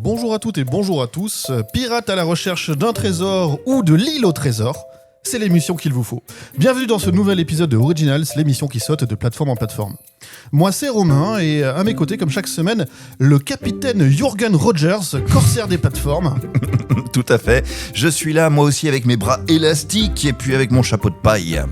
Bonjour à toutes et bonjour à tous. Pirates à la recherche d'un trésor ou de l'île au trésor, c'est l'émission qu'il vous faut. Bienvenue dans ce nouvel épisode de Originals, l'émission qui saute de plateforme en plateforme. Moi c'est Romain et à mes côtés, comme chaque semaine, le capitaine Jürgen Rogers, corsaire des plateformes. Tout à fait. Je suis là, moi aussi, avec mes bras élastiques et puis avec mon chapeau de paille.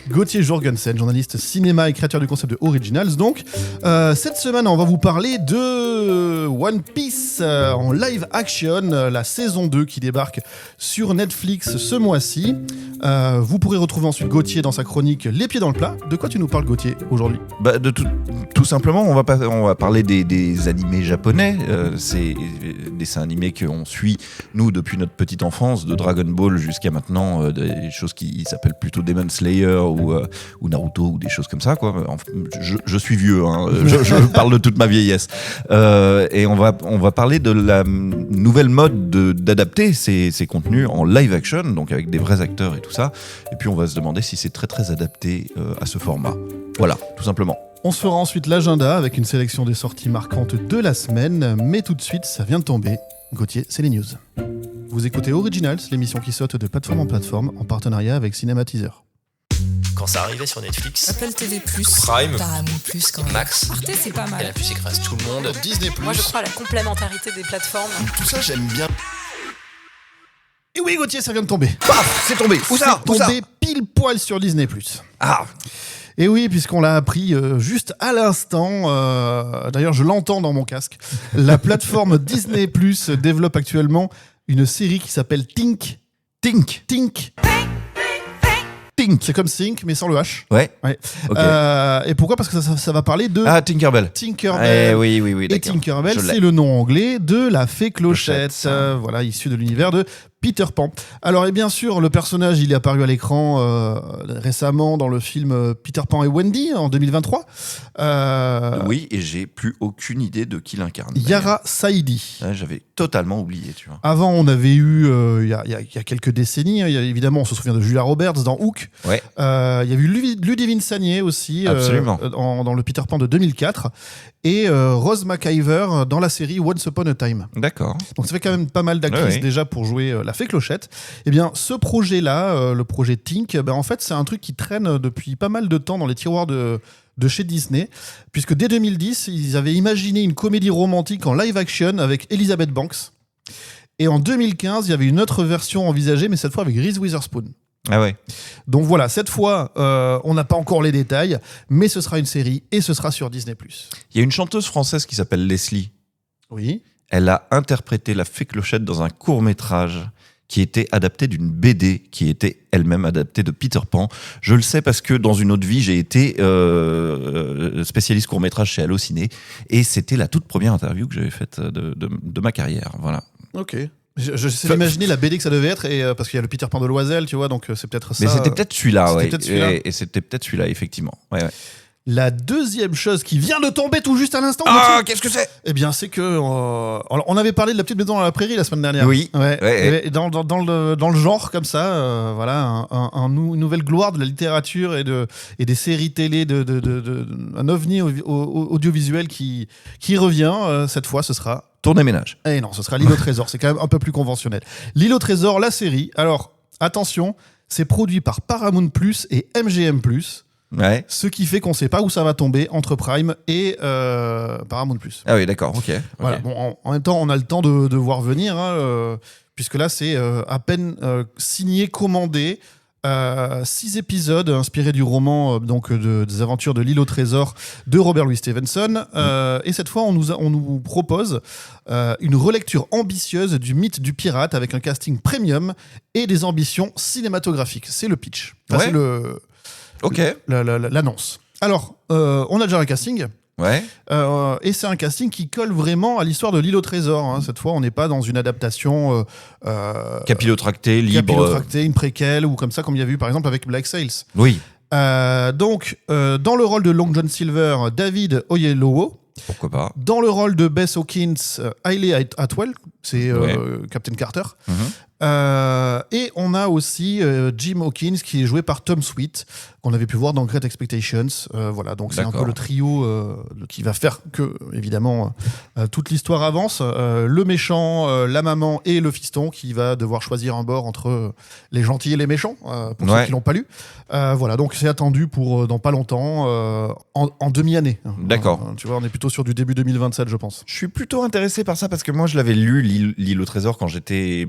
Gauthier Jorgensen, journaliste cinéma et créateur du concept de Originals. Donc, cette semaine, on va vous parler de One Piece en live action, la saison 2 qui débarque sur Netflix ce mois-ci. Vous pourrez retrouver ensuite Gauthier dans sa chronique Les Pieds dans le Plat. De quoi tu nous parles, Gauthier, aujourd'hui ? De tout simplement, on va parler des animés japonais. C'est des dessins animés qu'on suit, nous, depuis notre petite enfance, de Dragon Ball jusqu'à maintenant, des choses qui s'appellent plutôt Demon Slayer ou Naruto ou des choses comme ça, quoi. Je suis vieux, hein. Je parle de toute ma vieillesse. Et on va parler de la nouvelle mode d'adapter ces contenus en live action, donc avec des vrais acteurs et tout ça. Et puis on va se demander si c'est très très adapté à ce format. Voilà, tout simplement. On se fera ensuite l'agenda avec une sélection des sorties marquantes de la semaine, mais tout de suite, ça vient de tomber. Gauthier, c'est les news. Vous écoutez Originals, l'émission qui saute de plateforme en plateforme en partenariat avec Cinématiseur. Quand ça arrivait sur Netflix, Apple TV+, Prime, Paramount+, quand même. Max, Arte, c'est pas et la mal. puce écrase tout le monde. Disney+. Moi, je crois à la complémentarité des plateformes. Tout ça, j'aime bien. Et oui, Gauthier, ça vient de tomber. Paf, c'est tombé. Où ça ? C'est tombé pile poil sur Disney+. Ah, Et oui, puisqu'on l'a appris juste à l'instant, d'ailleurs je l'entends dans mon casque, la plateforme Disney+ développe actuellement une série qui s'appelle Think. C'est comme Think, mais sans le H. ouais. Ouais. Ok. Et pourquoi ? Parce que ça va parler de Tinkerbell. Tinkerbell. Oui, Et d'accord. Tinkerbell, Je l'ai. c'est le nom anglais de la fée Clochette, Clochette. voilà, issu de l'univers de Peter Pan. Alors, et bien sûr, le personnage, il est apparu à l'écran récemment dans le film Peter Pan et Wendy en 2023. Oui, et j'ai plus aucune idée de qui l'incarne. Yara Saidi. Ouais, j'avais totalement oublié, tu vois. Avant, on avait eu, il y a quelques décennies, hein, évidemment, on se souvient de Julia Roberts dans Hook. Ouais. Il y a eu Ludivine Sagné aussi, Absolument. dans le Peter Pan de 2004. Et Rose McIver dans la série Once Upon a Time. D'accord. Donc ça fait quand même pas mal d'actrices Ouais. déjà pour jouer la fée Clochette. Eh bien, ce projet-là, le projet Think, en fait, c'est un truc qui traîne depuis pas mal de temps dans les tiroirs de chez Disney, puisque dès 2010, ils avaient imaginé une comédie romantique en live action avec Elizabeth Banks. Et en 2015, il y avait une autre version envisagée, mais cette fois avec Reese Witherspoon. Ah ouais. Donc voilà, cette fois, on n'a pas encore les détails, mais ce sera une série et ce sera sur Disney+. Il y a une chanteuse française qui s'appelle Leslie. Oui. Elle a interprété la fée Clochette dans un court-métrage qui était adapté d'une BD qui était elle-même adaptée de Peter Pan. Je le sais parce que dans une autre vie, j'ai été spécialiste court-métrage chez Allociné et c'était la toute première interview que j'avais faite de ma carrière. Voilà. Ok. Je sais d'imaginer la BD que ça devait être, et parce qu'il y a le Peter Pan de Loisel, tu vois, donc c'est peut-être ça. Mais c'était peut-être celui-là, c'était ouais. peut-être celui-là. Et c'était peut-être celui-là, effectivement. Ouais. La deuxième chose qui vient de tomber tout juste à l'instant, Ah, Gauthier, qu'est-ce que c'est ? eh bien, c'est que alors, on avait parlé de La Petite Maison dans la Prairie la semaine dernière. Oui. Ouais. Et dans le genre comme ça, voilà, une nouvelle gloire de la littérature et des séries télé, un ovni audiovisuel qui revient. Cette fois, ce sera. Tournez ménage. Eh non, ce sera L'île au trésor. C'est quand même un peu plus conventionnel. L'île au trésor, la série. Alors, attention, c'est produit par Paramount+ et MGM+. Ouais. Ce qui fait qu'on ne sait pas où ça va tomber entre Prime et Paramount+. Ah oui, d'accord, ok. Voilà. Bon, en même temps, on a le temps de voir venir, hein, puisque là, c'est à peine signé, commandé. 6 épisodes inspirés du roman des aventures de l'île au trésor de Robert Louis Stevenson. Et cette fois, on nous propose une relecture ambitieuse du mythe du pirate avec un casting premium et des ambitions cinématographiques. C'est le pitch. Enfin, Ouais. c'est l'annonce. Alors, on a déjà un casting. Ouais. Et c'est un casting qui colle vraiment à l'histoire de l'île au trésor, hein. Cette fois, on n'est pas dans une adaptation Capillotracté, libre. capillotractée, une préquelle ou comme ça, comme il y a eu par exemple avec Black Sails. Oui. Donc, dans le rôle de Long John Silver, David Oyelowo. Pourquoi pas. Dans le rôle de Bess Hawkins, Hayley Atwell, c'est Ouais. Captain Carter. Mhm. Et on a aussi Jim Hawkins qui est joué par Tom Sweet, qu'on avait pu voir dans Great Expectations. Voilà, donc c'est un peu le trio qui va faire que, évidemment, toute l'histoire avance. Le méchant, la maman et le fiston qui va devoir choisir un bord entre les gentils et les méchants, pour ceux qui l'ont pas lu. Voilà, donc c'est attendu pour dans pas longtemps, en demi-année. D'accord. Tu vois, on est plutôt sur du début 2027, je pense. Je suis plutôt intéressé par ça parce que moi je l'avais lu L'île au trésor quand j'étais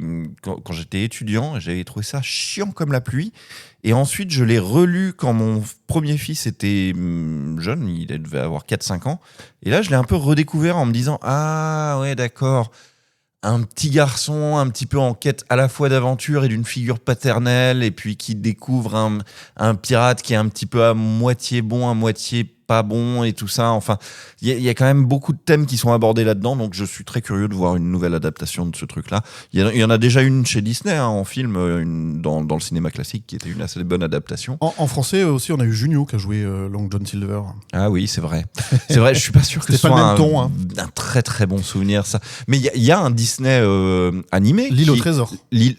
étudiant et j'avais trouvé ça chiant comme la pluie. Et ensuite je l'ai relu quand mon premier fils était jeune, il devait avoir 4-5 ans. Et là je l'ai un peu redécouvert en me disant ah ouais d'accord, un petit garçon un petit peu en quête à la fois d'aventure et d'une figure paternelle et puis qui découvre un pirate qui est un petit peu à moitié bon, à moitié pas bon et tout ça. Enfin, il y a quand même beaucoup de thèmes qui sont abordés là-dedans, donc je suis très curieux de voir une nouvelle adaptation de ce truc-là. Il y en a déjà une chez Disney, en film, dans le cinéma classique, qui était une assez bonne adaptation. En français aussi, on a eu Junio qui a joué Long John Silver. Ah oui, c'est vrai. C'est vrai, je suis pas sûr que ce soit un très très bon souvenir, ça. Mais il y a un Disney animé. L'île au trésor.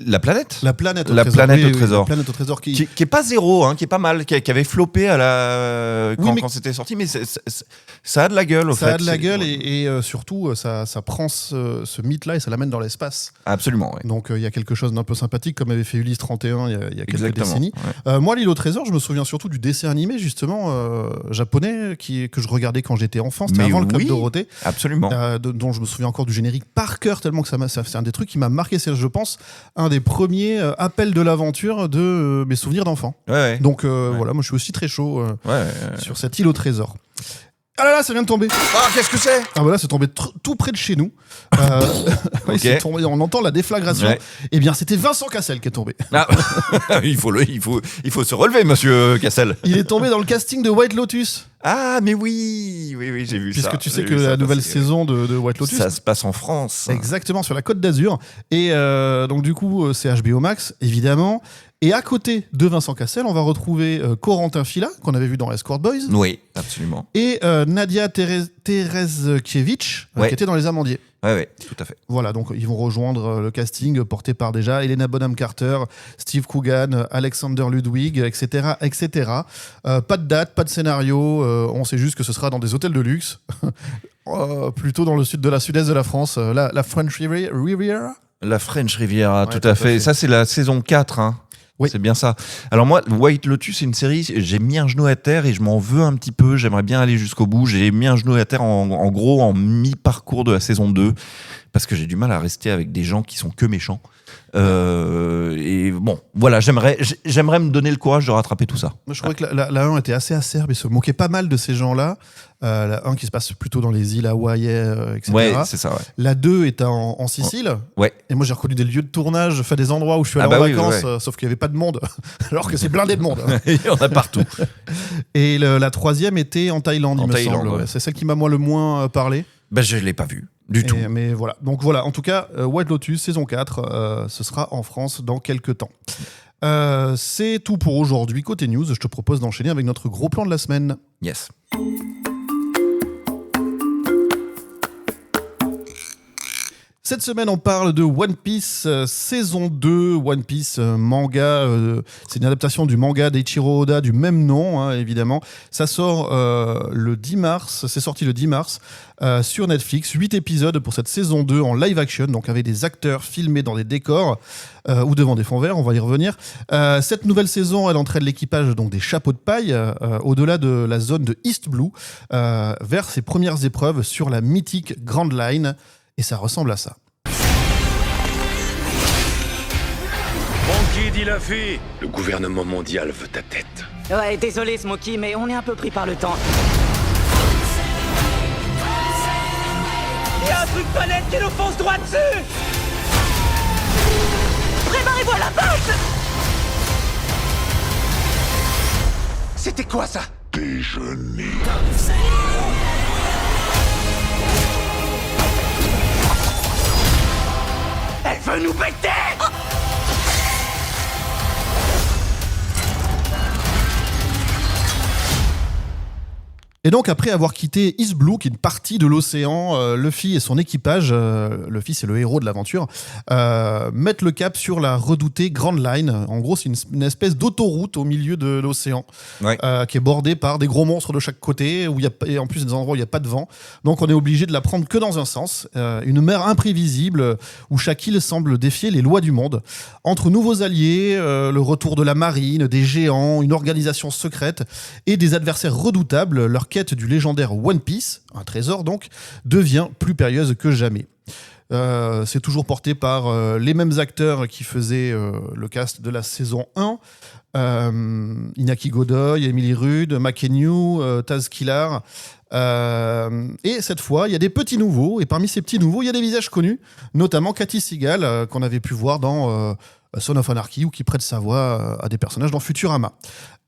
La planète. La planète au la trésor. Planète Oui, au trésor. La planète au trésor qui est pas zéro, qui est pas mal, qui avait floppé quand c'était sorti, mais ça a de la gueule. Ça a de la gueule et surtout ça prend ce mythe-là et ça l'amène dans l'espace. Absolument. Ouais. Donc il y a quelque chose d'un peu sympathique comme avait fait Ulysse 31 il y a quelques décennies. Ouais. Moi, l'île au trésor, je me souviens surtout du dessin animé justement japonais que je regardais quand j'étais enfant. C'était avant le Club Dorothée. Absolument. Dont je me souviens encore du générique par cœur tellement que c'est un des trucs qui m'a marqué. C'est, je pense, un des premiers appels de l'aventure de mes souvenirs d'enfant. Ouais. Donc voilà, moi je suis aussi très chaud sur cette île au trésor. Ah là là, ça vient de tomber. Ah, qu'est-ce que c'est ? Ah bah là, c'est tombé tout près de chez nous. C'est tombé, on entend la déflagration. Ouais. Eh bien, c'était Vincent Cassel qui est tombé. Ah. il faut se relever, monsieur Cassel. Il est tombé dans le casting de White Lotus. Ah, mais oui, j'ai vu ça. Puisque tu sais que la nouvelle saison de White Lotus... Ça se passe en France. Exactement, sur la Côte d'Azur. Et donc du coup, c'est HBO Max, évidemment. Et à côté de Vincent Cassel, on va retrouver Corentin Fila, qu'on avait vu dans Escort Boys. Oui, absolument. Et Nadia Terezkiewicz, qui était dans Les Amandiers. Oui, tout à fait. Voilà, donc ils vont rejoindre le casting porté par déjà Helena Bonham Carter, Steve Coogan, Alexander Ludwig, etc. etc. Pas de date, pas de scénario, on sait juste que ce sera dans des hôtels de luxe, plutôt dans le sud-est de la France, la French Riviera. La French Riviera, tout à fait. Ça, c'est la saison 4, hein. Oui. C'est bien ça. Alors moi, White Lotus, c'est une série, j'ai mis un genou à terre et je m'en veux un petit peu, j'aimerais bien aller jusqu'au bout. J'ai mis un genou à terre en gros en mi-parcours de la saison 2 parce que j'ai du mal à rester avec des gens qui sont que méchants. Et bon, voilà, j'aimerais me donner le courage de rattraper tout ça. Moi, je trouvais que la 1 était assez acerbe et se moquait pas mal de ces gens-là. La 1 qui se passe plutôt dans les îles Hawaïennes, etc. Ouais, c'est ça, ouais. La 2 est en Sicile. Ouais. Et moi, j'ai reconnu des lieux de tournage, des endroits où je suis allé en vacances, sauf qu'il n'y avait pas de monde, alors que c'est blindé de monde. Il y en a partout. Et la 3e était en Thaïlande, il me semble. Ouais. C'est celle qui m'a le moins parlé. Je ne l'ai pas vue. Du tout. Mais voilà. Donc voilà, en tout cas, White Lotus, saison 4, ce sera en France dans quelques temps. C'est tout pour aujourd'hui. Côté news, je te propose d'enchaîner avec notre gros plan de la semaine. Yes. Cette semaine, on parle de One Piece saison 2. One Piece manga, c'est une adaptation du manga d'Eiichiro Oda du même nom, hein, évidemment. Ça sort le 10 mars, c'est sorti le 10 mars sur Netflix. 8 épisodes pour cette saison 2 en live action, donc avec des acteurs filmés dans des décors ou devant des fonds verts, on va y revenir. Cette nouvelle saison, elle entraîne l'équipage donc des chapeaux de paille au-delà de la zone de East Blue vers ses premières épreuves sur la mythique Grand Line. Et ça ressemble à ça. Monkey dit Luffy, le gouvernement mondial veut ta tête. Ouais, désolé Smokey, mais on est un peu pris par le temps. Il y a un truc palette qui nous fonce droit dessus. Préparez-vous à la passe. C'était quoi ça? Déjeuner. Elle veut nous péter! Et donc, après avoir quitté East Blue, qui est une partie de l'océan, Luffy et son équipage, Luffy c'est le héros de l'aventure, mettent le cap sur la redoutée Grand Line. En gros, c'est une espèce d'autoroute au milieu de l'océan, qui est bordée par des gros monstres de chaque côté, et en plus des endroits où il n'y a pas de vent. Donc, on est obligé de la prendre que dans un sens. Une mer imprévisible où chaque île semble défier les lois du monde. Entre nouveaux alliés, le retour de la marine, des géants, une organisation secrète et des adversaires redoutables, leur quête du légendaire One Piece, un trésor donc, devient plus périlleuse que jamais. C'est toujours porté par les mêmes acteurs qui faisaient le cast de la saison 1. Inaki Godoy, Emily Rudd, Makenyu, Taz Killar. Et cette fois, il y a des petits nouveaux, et parmi ces petits nouveaux, il y a des visages connus, notamment Cathy Seagal, qu'on avait pu voir dans Son of Anarchy, ou qui prête sa voix à des personnages dans Futurama.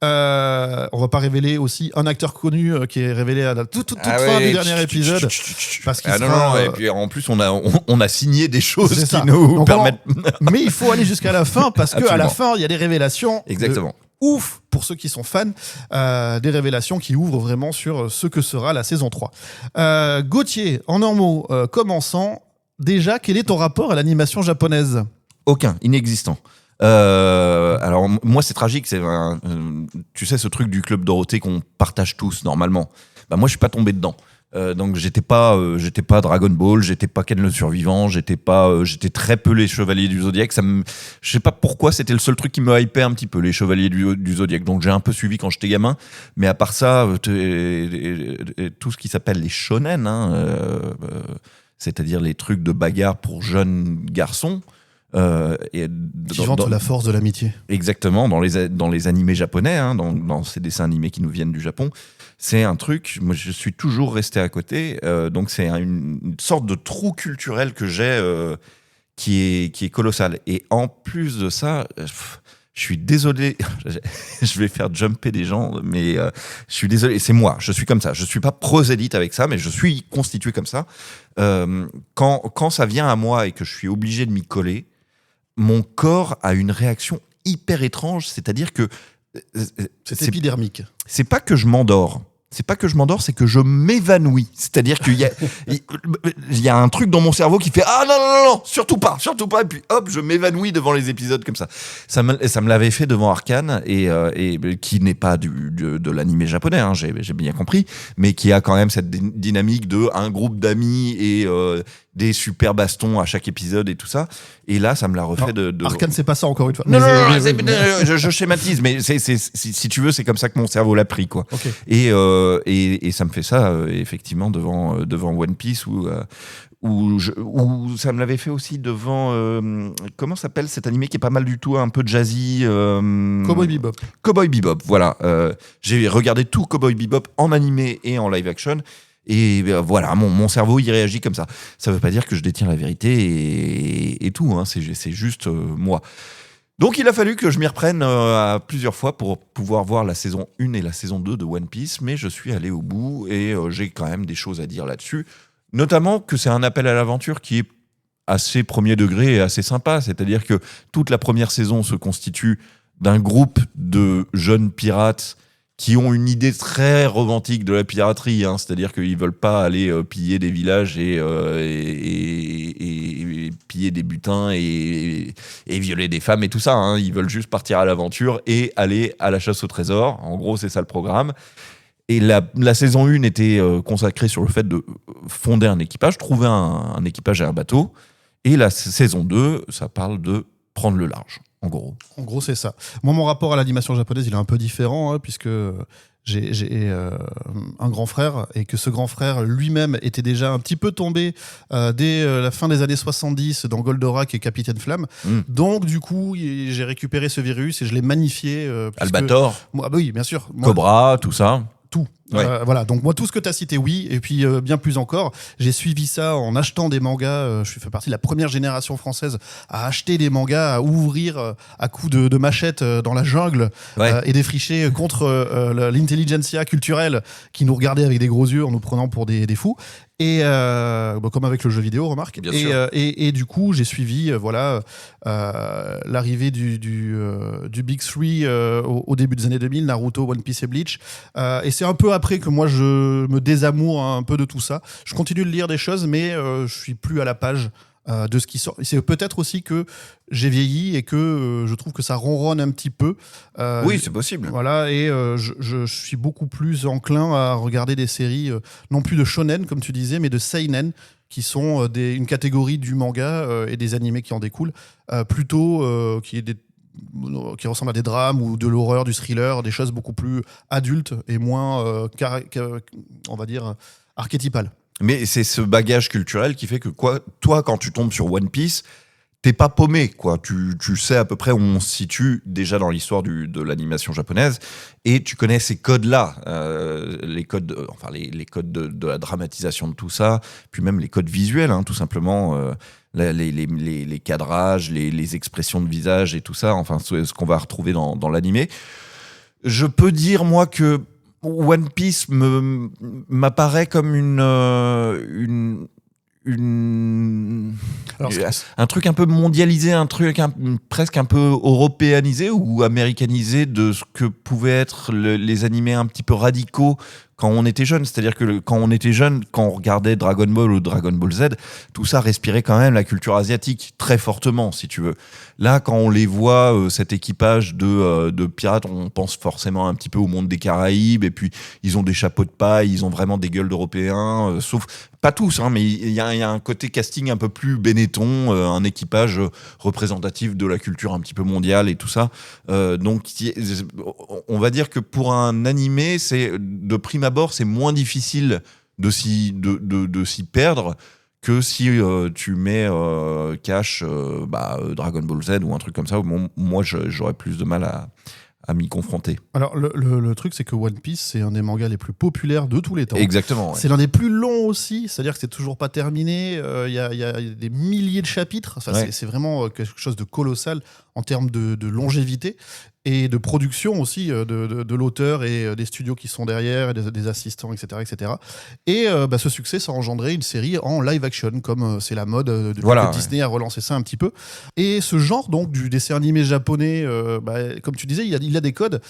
On va pas révéler aussi un acteur connu qui est révélé à la toute fin du dernier épisode, parce qu'il sera, et puis en plus on a signé des choses c'est qui ça. nous Donc, permettent. mais il faut aller jusqu'à la fin, parce que à la fin il y a des révélations. Exactement. Ouf pour ceux qui sont fans, des révélations qui ouvrent vraiment sur ce que sera la saison 3. Gauthier, en un mot, commençant, déjà, quel est ton rapport à l'animation japonaise ? Aucun, inexistant. Alors moi c'est tragique, tu sais ce truc du club Dorothée qu'on partage tous normalement. Bah moi je suis pas tombé dedans. Donc j'étais pas Dragon Ball, j'étais pas Ken le Survivant, j'étais très peu les Chevaliers du Zodiaque. Je sais pas pourquoi, c'était le seul truc qui me hypait un petit peu, les Chevaliers du Zodiaque. Donc j'ai un peu suivi quand j'étais gamin, mais à part ça, tout ce qui s'appelle les shonen, c'est-à-dire les trucs de bagarre pour jeunes garçons. Qui vante la force de l'amitié. Exactement, dans les animés japonais, dans ces dessins animés qui nous viennent du Japon, c'est un truc, moi je suis toujours resté à côté, donc c'est une sorte de trou culturel que j'ai qui est colossal. Et en plus de ça, je suis désolé, je vais faire jumper des gens, mais je suis désolé, c'est moi, je suis comme ça, je suis pas prosélyte avec ça, mais je suis constitué comme ça. Quand ça vient à moi et que je suis obligé de m'y coller, mon corps a une réaction hyper étrange, c'est-à-dire que c'est épidermique. C'est pas que je m'endors. C'est pas que je m'endors, c'est que je m'évanouis. C'est-à-dire qu'il y a un truc dans mon cerveau qui fait « Ah non, surtout pas !» Et puis hop, je m'évanouis devant les épisodes comme ça. Ça me l'avait fait devant Arcane, et qui n'est pas de l'animé japonais, j'ai bien compris, mais qui a quand même cette dynamique de un groupe d'amis et des super bastons à chaque épisode et tout ça. Et là, ça me l'a refait de... Arcane, c'est pas ça, encore une fois. Non, je schématise, mais si tu veux, c'est comme ça que mon cerveau l'a pris, quoi. Okay. Et ça me fait ça, effectivement, devant One Piece, où ça me l'avait fait aussi devant... comment s'appelle cet animé qui est pas mal du tout, un peu jazzy Cowboy Bebop. Cowboy Bebop, voilà. J'ai regardé tout Cowboy Bebop en animé et en live action. Et voilà, mon cerveau y réagit comme ça. Ça veut pas dire que je détiens la vérité et tout, c'est juste moi. Donc il a fallu que je m'y reprenne à plusieurs fois pour pouvoir voir la saison 1 et la saison 2 de One Piece, mais je suis allé au bout et j'ai quand même des choses à dire là-dessus. Notamment que c'est un appel à l'aventure qui est assez premier degré et assez sympa, c'est-à-dire que toute la première saison se constitue d'un groupe de jeunes pirates qui ont une idée très romantique de la piraterie, c'est-à-dire qu'ils veulent pas aller piller des villages et piller des butins et violer des femmes et tout ça. Ils veulent juste partir à l'aventure et aller à la chasse au trésor. En gros, c'est ça le programme. Et la saison 1 était consacrée sur le fait de fonder un équipage, trouver un équipage et un bateau. Et la saison 2, ça parle de prendre le large. En gros, c'est ça. Moi, mon rapport à l'animation japonaise, il est un peu différent, puisque j'ai un grand frère, et que ce grand frère lui-même était déjà un petit peu tombé dès la fin des années 70 dans Goldorak et Capitaine Flamme. Donc, du coup, j'ai récupéré ce virus et je l'ai magnifié. Albator. Oui, bien sûr. Cobra, tout ça. Tout. Ouais. Voilà, donc moi tout ce que tu as cité, oui, et puis bien plus encore, j'ai suivi ça en achetant des mangas. Je fais partie de la première génération française à acheter des mangas, à ouvrir à coups de machette dans la jungle, et défricher contre l'intelligentsia culturelle qui nous regardait avec des gros yeux en nous prenant pour des fous. Et comme avec le jeu vidéo, remarque. Bien sûr. Et du coup, j'ai suivi l'arrivée du Big Three au début des années 2000, Naruto, One Piece et Bleach. Et c'est un peu après que moi, je me désamoure un peu de tout ça. Je continue de lire des choses, mais je suis plus à la page de ce qui sort. C'est peut-être aussi que j'ai vieilli et que je trouve que ça ronronne un petit peu. Oui, c'est possible. Voilà, et je suis beaucoup plus enclin à regarder des séries, non plus de shonen, comme tu disais, mais de seinen, qui sont une catégorie du manga et des animés qui en découlent, plutôt qui ressemblent à des drames ou de l'horreur, du thriller, des choses beaucoup plus adultes et moins, on va dire, archétypales. Mais c'est ce bagage culturel qui fait que toi, quand tu tombes sur One Piece, t'es pas paumé, quoi. Tu sais à peu près où on se situe déjà dans l'histoire de l'animation japonaise, et tu connais ces codes-là, les codes, les codes de la dramatisation de tout ça, puis même les codes visuels, tout simplement, les cadrages, les expressions de visage et tout ça, enfin ce qu'on va retrouver dans l'animé. Je peux dire moi que One Piece m'apparaît comme un truc un peu mondialisé, un truc presque un peu européanisé ou américanisé de ce que pouvaient être les animés un petit peu radicaux quand on était jeune. C'est-à-dire que quand on était jeune, quand on regardait Dragon Ball ou Dragon Ball Z, tout ça respirait quand même la culture asiatique très fortement, si tu veux. Là, quand on les voit, cet équipage de pirates, on pense forcément un petit peu au monde des Caraïbes, et puis ils ont des chapeaux de paille, ils ont vraiment des gueules d'Européens, sauf, pas tous, mais il y a un côté casting un peu plus Benetton, un équipage représentatif de la culture un petit peu mondiale et tout ça. Donc, on va dire que pour un animé, de prime abord, c'est moins difficile de s'y perdre que si tu mets cash Dragon Ball Z ou un truc comme ça. Moi, j'aurais plus de mal à m'y confronter. Alors, le truc, c'est que One Piece, c'est un des mangas les plus populaires de tous les temps. Exactement. Ouais. C'est l'un des plus longs aussi, c'est-à-dire que c'est toujours pas terminé. Il y a des milliers de chapitres. Enfin, Ouais. c'est vraiment quelque chose de colossal en termes de longévité et de production aussi de l'auteur et des studios qui sont derrière, et des assistants, etc. etc. Et ce succès, ça a engendré une série en live action, comme c'est la mode depuis que Disney a relancé ça un petit peu. Et ce genre donc du dessin animé japonais, comme tu disais, il a des codes,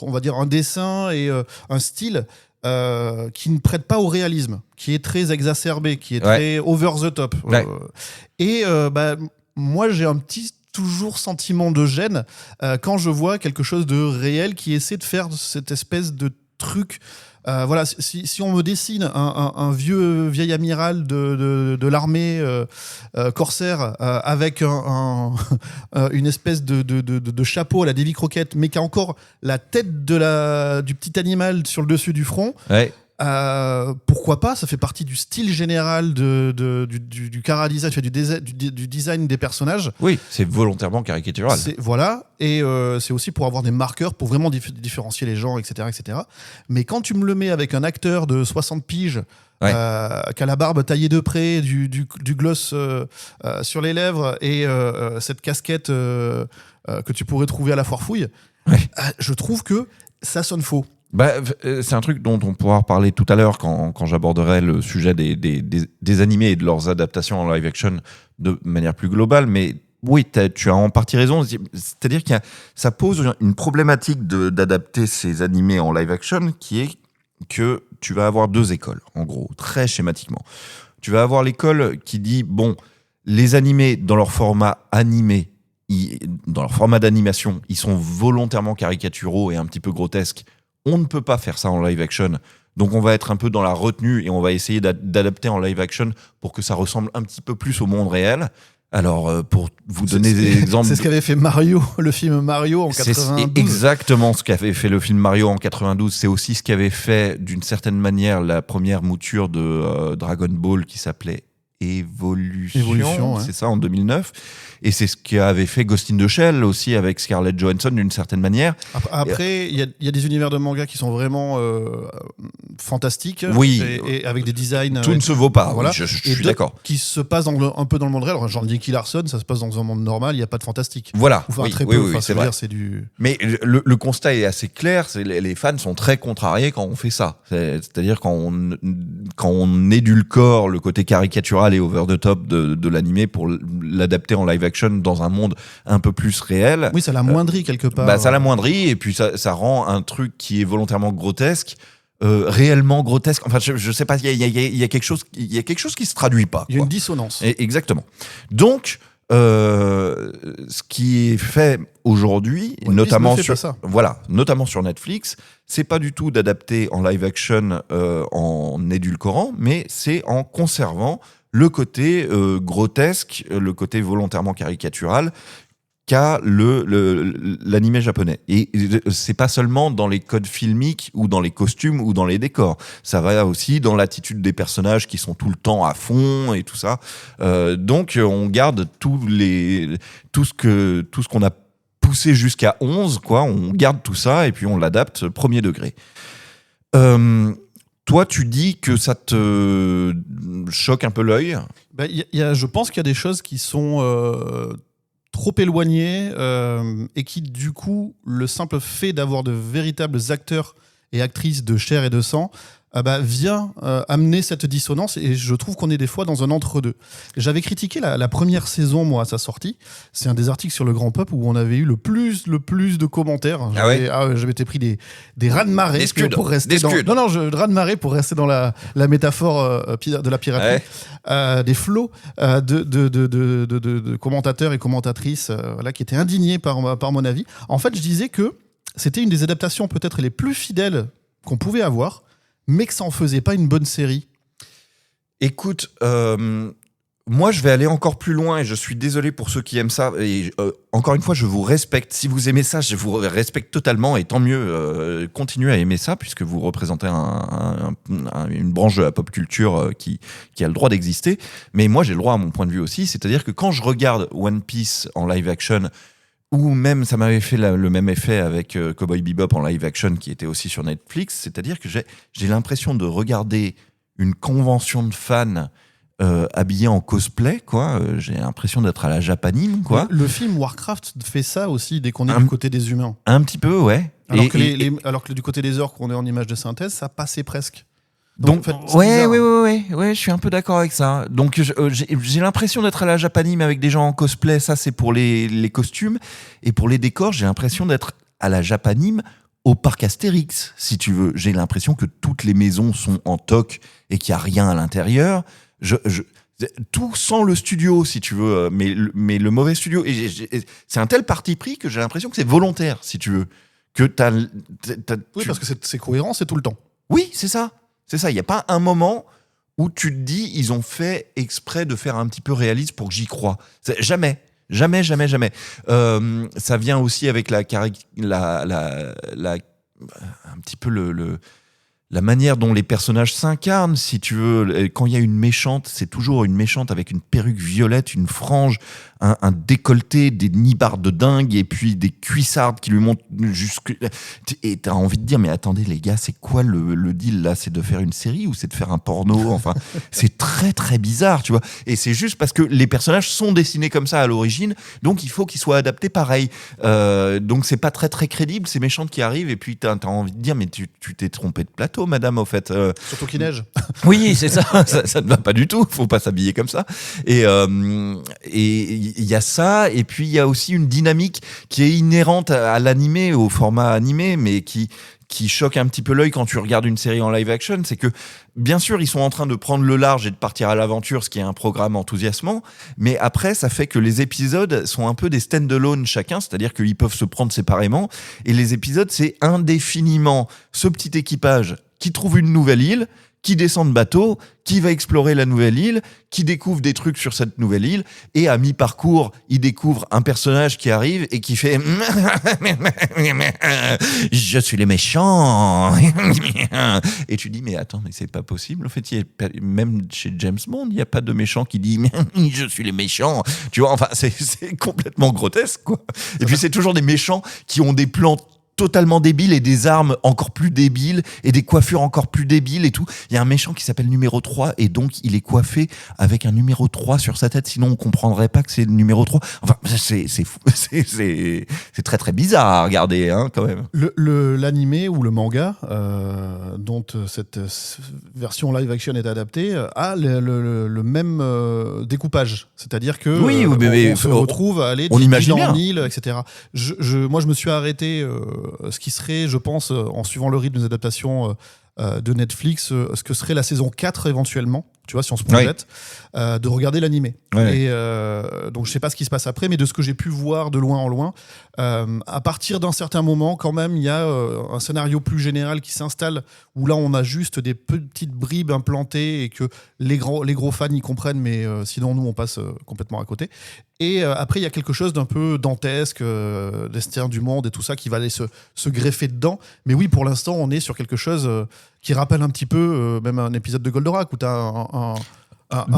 on va dire un dessin et un style qui ne prête pas au réalisme, qui est très exacerbé, qui est très over the top. Ouais. Moi, j'ai un petit toujours sentiment de gêne quand je vois quelque chose de réel qui essaie de faire cette espèce de truc. Si on me dessine un vieil amiral de l'armée corsaire avec une espèce de chapeau à la Davy Crockett, mais qui a encore la tête du petit animal sur le dessus du front, Ouais. pourquoi pas, ça fait partie du style général du chara-design, du design des personnages. Oui, c'est volontairement caricatural. Et c'est aussi pour avoir des marqueurs pour vraiment différencier les gens, etc., etc. Mais quand tu me le mets avec un acteur de 60 piges, qui a la barbe taillée de près, du gloss sur les lèvres et cette casquette que tu pourrais trouver à la foire fouille, je trouve que ça sonne faux. C'est un truc dont on pourra reparler tout à l'heure quand j'aborderai le sujet des animés et de leurs adaptations en live action de manière plus globale. Mais oui, tu as en partie raison. C'est-à-dire ça pose une problématique d'adapter ces animés en live action qui est que tu vas avoir deux écoles, en gros, très schématiquement. Tu vas avoir l'école qui dit, bon, les animés dans leur format animé, dans leur format d'animation, ils sont volontairement caricaturaux et un petit peu grotesques. On ne peut pas faire ça en live action. Donc on va être un peu dans la retenue et on va essayer d'adapter en live action pour que ça ressemble un petit peu plus au monde réel. Alors, pour vous donner des exemples... C'est ce qu'avait fait Mario, le film Mario en 92. C'est exactement ce qu'avait fait le film Mario en 92. C'est aussi ce qu'avait fait, d'une certaine manière, la première mouture de Dragon Ball qui s'appelait Evolution, ouais. C'est ça, en 2009. Et c'est ce qu'avait fait Ghost in the Shell aussi avec Scarlett Johansson d'une certaine manière. Après, il y a des univers de manga qui sont vraiment fantastiques. Oui. Et avec des designs. Tout ne se vaut pas. Voilà. Oui, je Et suis d'accord. qui se passent un peu dans le monde réel. Genre Nicky Larson, ça se passe dans un monde normal, il n'y a pas de fantastique. Voilà. Enfin, Oui, très oui, peu. oui, Enfin, c'est ça veut vrai. dire, c'est du. Mais le constat est assez clair, les fans sont très contrariés quand on fait ça. C'est-à-dire quand on édulcore le côté caricatural et over the top de l'animé pour l'adapter en live action dans un monde un peu plus réel. Oui, ça l'amoindrit quelque part. Bah, ça l'amoindrit et puis ça rend un truc qui est volontairement grotesque. Réellement grotesque. Enfin, je sais pas, il y a quelque chose qui se traduit pas. Il y a quoi. une dissonance. Exactement. Donc, ce qui est fait aujourd'hui, One Piece notamment ne fait sur pas ça. voilà, notamment sur Netflix, c'est pas du tout d'adapter en live action en édulcorant, mais c'est en conservant le côté grotesque, le côté volontairement caricatural qu'a l'animé japonais. Et c'est pas seulement dans les codes filmiques ou dans les costumes ou dans les décors. Ça va aussi dans l'attitude des personnages qui sont tout le temps à fond et tout ça. Donc on garde tout ce qu'on a poussé jusqu'à 11, quoi. On garde tout ça et puis on l'adapte premier degré. Toi, tu dis que ça te choque un peu l'œil. Bah, je pense qu'il y a des choses qui sont trop éloignées et qui, du coup, le simple fait d'avoir de véritables acteurs et actrices de chair et de sang vient amener cette dissonance, et je trouve qu'on est des fois dans un entre-deux. J'avais critiqué la première saison, moi, à sa sortie. C'est un des articles sur le Grand Peuple où on avait eu le plus de commentaires. J'avais été pris des raz-de-marée Des scuds. pour rester dans... raz-de-marée pour rester dans la métaphore de la piraterie. Ouais. Des flots de commentateurs et commentatrices qui étaient indignés par mon avis. En fait, je disais que c'était une des adaptations peut-être les plus fidèles qu'on pouvait avoir, mais que ça en faisait pas une bonne série. Écoute, moi je vais aller encore plus loin et je suis désolé pour ceux qui aiment ça. Et encore une fois, je vous respecte. Si vous aimez ça, je vous respecte totalement et tant mieux. Continuez à aimer ça puisque vous représentez une branche de la pop culture qui a le droit d'exister. Mais moi j'ai le droit à mon point de vue aussi. C'est-à-dire que quand je regarde One Piece en live action, ou même ça m'avait fait le même effet avec Cowboy Bebop en live action qui était aussi sur Netflix, c'est-à-dire que j'ai l'impression de regarder une convention de fans habillés en cosplay, quoi. J'ai l'impression d'être à la Japanime, quoi. Le film Warcraft fait ça aussi dès qu'on est du côté des humains. Un petit peu, ouais. Alors que du côté des orques, on est en image de synthèse, ça passait presque. Donc, en fait, ouais, je suis un peu d'accord avec ça. Donc, j'ai l'impression d'être à la Japanime avec des gens en cosplay. Ça, c'est pour les costumes. Et pour les décors, j'ai l'impression d'être à la Japanime au parc Astérix, si tu veux. J'ai l'impression que toutes les maisons sont en toc et qu'il n'y a rien à l'intérieur. Tout sans le studio, si tu veux, mais le mauvais studio. Et c'est un tel parti pris que j'ai l'impression que c'est volontaire, si tu veux. Oui, parce que c'est cohérent, c'est tout le temps. Oui, c'est ça. C'est ça, il n'y a pas un moment où tu te dis ils ont fait exprès de faire un petit peu réaliste pour que j'y croie. Jamais. Ça vient aussi avec un petit peu la manière dont les personnages s'incarnent, si tu veux. Quand il y a une méchante, c'est toujours une méchante avec une perruque violette, une frange, un décolleté, des nibards de dingue et puis des cuissardes qui lui montent jusque... Et t'as envie de dire, mais attendez les gars, c'est quoi le deal là? C'est de faire une série ou c'est de faire un porno? Enfin, c'est très très bizarre, tu vois. Et c'est juste parce que les personnages sont dessinés comme ça à l'origine, donc il faut qu'ils soient adaptés pareil. Donc c'est pas très très crédible, ces méchantes qui arrivent et puis t'as envie de dire, mais tu t'es trompé de plateau, madame, au fait. Surtout qu'il neige. Oui, c'est ça, ça ne va pas du tout, faut pas s'habiller comme ça. Et il y a ça, et puis il y a aussi une dynamique qui est inhérente à l'animé, au format animé, mais qui choque un petit peu l'œil quand tu regardes une série en live action, c'est que bien sûr ils sont en train de prendre le large et de partir à l'aventure, ce qui est un programme enthousiasmant, mais après ça fait que les épisodes sont un peu des stand-alone chacun, c'est-à-dire qu'ils peuvent se prendre séparément, et les épisodes c'est indéfiniment ce petit équipage qui trouve une nouvelle île, qui descend de bateau, qui va explorer la nouvelle île, qui découvre des trucs sur cette nouvelle île, et à mi-parcours, il découvre un personnage qui arrive et qui fait « Je suis les méchants !» Et tu dis « Mais attends, mais c'est pas possible. En fait, même chez James Bond, il n'y a pas de méchant qui dit « Je suis les méchants !» Tu vois, enfin, c'est complètement grotesque, quoi. Et puis, c'est toujours des méchants qui ont des plans totalement débiles et des armes encore plus débiles et des coiffures encore plus débiles et tout. Il y a un méchant qui s'appelle numéro 3 et donc il est coiffé avec un numéro 3 sur sa tête, sinon on comprendrait pas que c'est le numéro 3. Enfin, c'est fou. C'est très très bizarre à regarder, hein, quand même. L'animé ou le manga dont cette version live action est adaptée a le même découpage. C'est-à-dire que oui, on se retrouve à aller on imagine en bien. île, etc. Moi, je me suis arrêté ce qui serait, je pense, en suivant le rythme des adaptations de Netflix, ce que serait la saison 4 éventuellement, tu vois, si on se projette, de regarder l'animé. Ouais. Et donc je sais pas ce qui se passe après, mais de ce que j'ai pu voir de loin en loin, à partir d'un certain moment, quand même, il y a un scénario plus général qui s'installe, où là on a juste des petites bribes implantées et que les gros fans y comprennent, mais sinon nous on passe complètement à côté. Et après il y a quelque chose d'un peu dantesque, d'Esther du monde et tout ça qui va aller se greffer dedans. Mais oui, pour l'instant on est sur quelque chose qui rappelle un petit peu même un épisode de Goldorak où t'as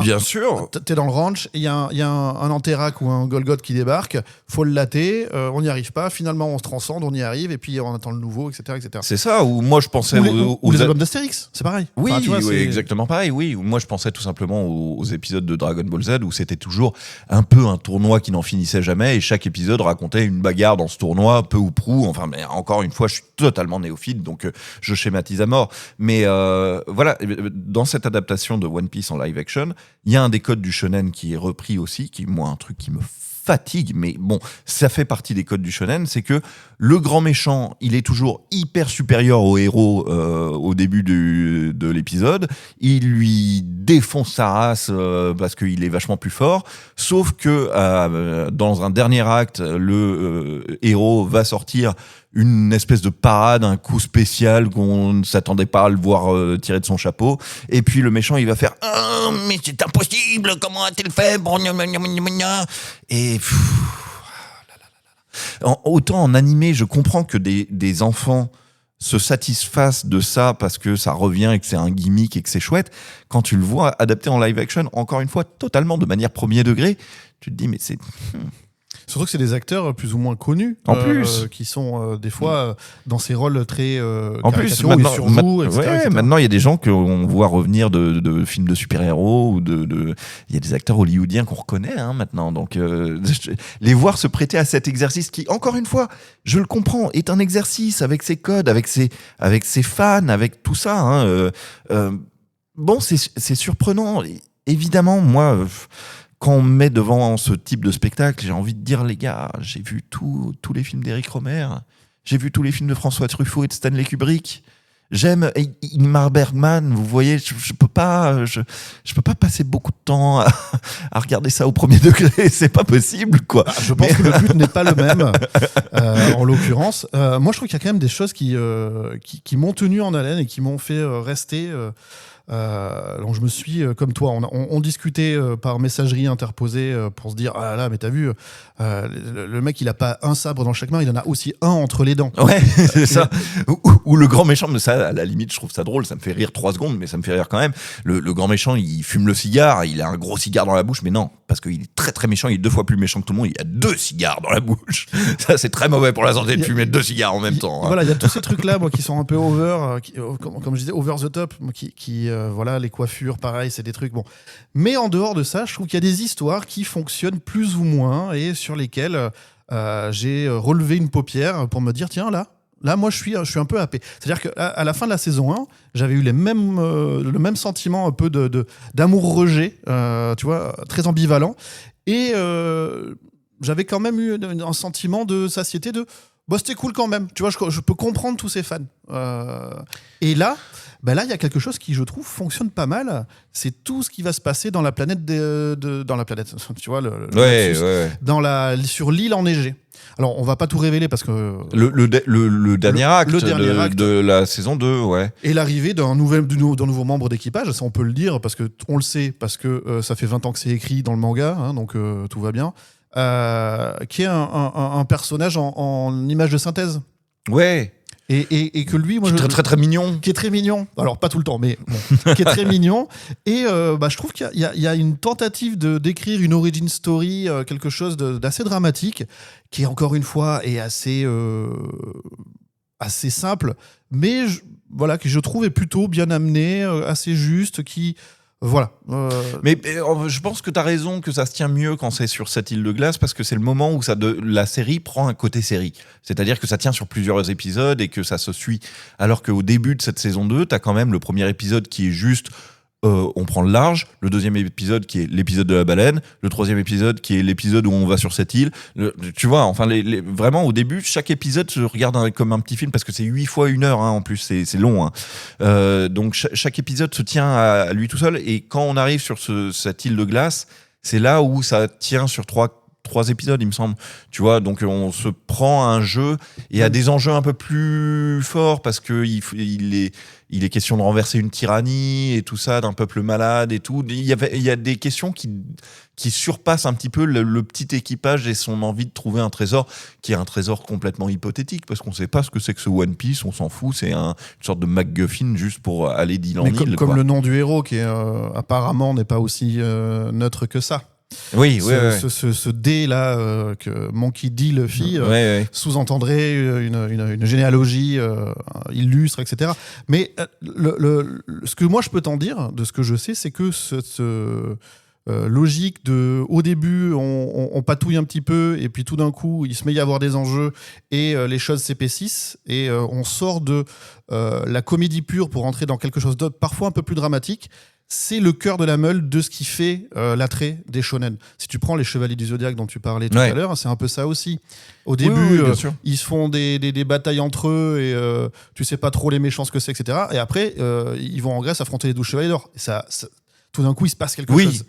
Bien sûr. T'es dans le ranch, il y a un Anterac ou un Golgoth qui débarque, faut le latter, on n'y arrive pas, finalement on se transcende, on y arrive, et puis on attend le nouveau, etc. etc. C'est ça, ou moi je pensais ou les albums d'Astérix, c'est pareil. Oui, Enfin, tu vois, oui, exactement pareil. Oui, moi je pensais tout simplement aux épisodes de Dragon Ball Z où c'était toujours un peu un tournoi qui n'en finissait jamais et chaque épisode racontait une bagarre dans ce tournoi, peu ou prou. Enfin, mais encore une fois, je suis totalement néophyte, donc je schématise à mort. Mais voilà, dans cette adaptation de One Piece en live action, il y a un des codes du shonen qui est repris aussi, qui moi un truc qui me fatigue, mais bon, ça fait partie des codes du shonen, c'est que le grand méchant, il est toujours hyper supérieur au héros au début de l'épisode, il lui défonce sa race parce qu'il est vachement plus fort, sauf que dans un dernier acte, le héros va sortir une espèce de parade, un coup spécial qu'on ne s'attendait pas à le voir tirer de son chapeau. Et puis le méchant, il va faire « Ah, mais c'est impossible, comment a-t-il fait ?» Et autant en animé, je comprends que des enfants se satisfassent de ça parce que ça revient et que c'est un gimmick et que c'est chouette. Quand tu le vois adapté en live action, encore une fois, totalement de manière premier degré, tu te dis « mais c'est... Surtout que c'est des acteurs plus ou moins connus, en plus, qui sont des fois dans ces rôles très en plus, maintenant, surjouent, etc., ouais, etc. Maintenant, il y a des gens qu'on voit revenir de films de super-héros ou il y a des acteurs hollywoodiens qu'on reconnaît maintenant. Donc, les voir se prêter à cet exercice qui, encore une fois, je le comprends, est un exercice avec ses codes, avec ses fans, avec tout ça. Bon, c'est surprenant. Évidemment, moi. Quand on me met devant ce type de spectacle, j'ai envie de dire, les gars, j'ai vu tous les films d'Éric Rohmer, j'ai vu tous les films de François Truffaut et de Stanley Kubrick, j'aime Ingmar Bergman, vous voyez, je peux pas passer beaucoup de temps à regarder ça au premier degré, c'est pas possible, quoi. Je pense que le but n'est pas le même, en l'occurrence. Moi, je trouve qu'il y a quand même des choses qui m'ont tenu en haleine et qui m'ont fait rester... donc je me suis, comme toi, on discutait par messagerie interposée pour se dire ah là mais t'as vu le mec il a pas un sabre dans chaque main, il en a aussi un entre les dents. Ouais, c'est ça. Ou le grand méchant, mais ça à la limite je trouve ça drôle, ça me fait rire 3 secondes, mais ça me fait rire quand même. Le grand méchant il fume le cigare, il a un gros cigare dans la bouche, mais non, parce qu'il est très très méchant, il est 2 fois plus méchant que tout le monde, il a 2 cigares dans la bouche. Ça c'est très mauvais pour la santé de fumer 2 cigares en même temps. Voilà, il y a tous ces trucs là moi qui sont un peu over, comme je disais over the top, qui voilà, les coiffures, pareil, c'est des trucs bon. Mais en dehors de ça, je trouve qu'il y a des histoires qui fonctionnent plus ou moins et sur lesquelles j'ai relevé une paupière pour me dire tiens là moi je suis un peu happé. C'est-à-dire qu'à la fin de la saison 1, j'avais eu le même sentiment un peu d'amour-rejet, tu vois, très ambivalent. Et j'avais quand même eu un sentiment de satiété de bah, c'était cool quand même. Tu vois, je peux comprendre tous ces fans. Et là, Ben là, il y a quelque chose qui, je trouve, fonctionne pas mal. C'est tout ce qui va se passer dans la planète, dans la planète, tu vois, sur l'île enneigée. Alors, on va pas tout révéler parce que... Le dernier acte, acte de la saison 2, ouais. Et l'arrivée d'un nouveau membre d'équipage, ça on peut le dire, parce qu'on le sait, parce que ça fait 20 ans que c'est écrit dans le manga, hein, donc tout va bien, qui est un personnage en image de synthèse. Ouais. Et que lui, moi, très très mignon. Qui est très mignon. Alors pas tout le temps, mais bon, qui est très mignon. Et je trouve qu'il y a une tentative d'écrire une origin story, quelque chose d'assez dramatique, qui encore une fois est assez simple, mais que je trouve est plutôt bien amené, assez juste, qui voilà. Mais je pense que tu as raison que ça se tient mieux quand c'est sur cette île de glace, parce que c'est le moment où la série prend un côté série. C'est-à-dire que ça tient sur plusieurs épisodes et que ça se suit. Alors qu'au début de cette saison 2, tu as quand même le premier épisode qui est juste on prend le large, le deuxième épisode qui est l'épisode de la baleine, le troisième épisode qui est l'épisode où on va sur cette île. Tu vois, enfin, vraiment au début, chaque épisode se regarde comme un petit film, parce que c'est 8 fois 1 heure, hein, en plus, c'est long. Hein. Donc chaque épisode se tient à lui tout seul, et quand on arrive sur cette île de glace, c'est là où ça tient sur trois épisodes, il me semble. Tu vois, donc on se prend un jeu et à des enjeux un peu plus forts, parce que il est question de renverser une tyrannie et tout ça, d'un peuple malade et tout. Il y a des questions qui surpassent un petit peu le petit équipage et son envie de trouver un trésor, qui est un trésor complètement hypothétique, parce qu'on sait pas ce que c'est que ce One Piece, on s'en fout, c'est une sorte de MacGuffin juste pour aller d'île en île. Comme le nom du héros, qui apparemment n'est pas aussi neutre que ça. Oui, ce D là que Monkey D le fit sous-entendrait une généalogie illustre, etc. Mais ce que moi je peux t'en dire, de ce que je sais, c'est que logique de au début on patouille un petit peu, et puis tout d'un coup il se met à y avoir des enjeux et les choses s'épaississent, et on sort de la comédie pure pour entrer dans quelque chose d'autre, parfois un peu plus dramatique. C'est le cœur de la meule de ce qui fait l'attrait des shonen. Si tu prends les Chevaliers du Zodiaque dont tu parlais tout à l'heure, c'est un peu ça aussi. Au début, ils se font des batailles entre eux, et tu sais pas trop les méchants ce que c'est, etc. Et après, ils vont en Grèce affronter les 12 Chevaliers d'Or. Et ça, tout d'un coup, il se passe quelque chose.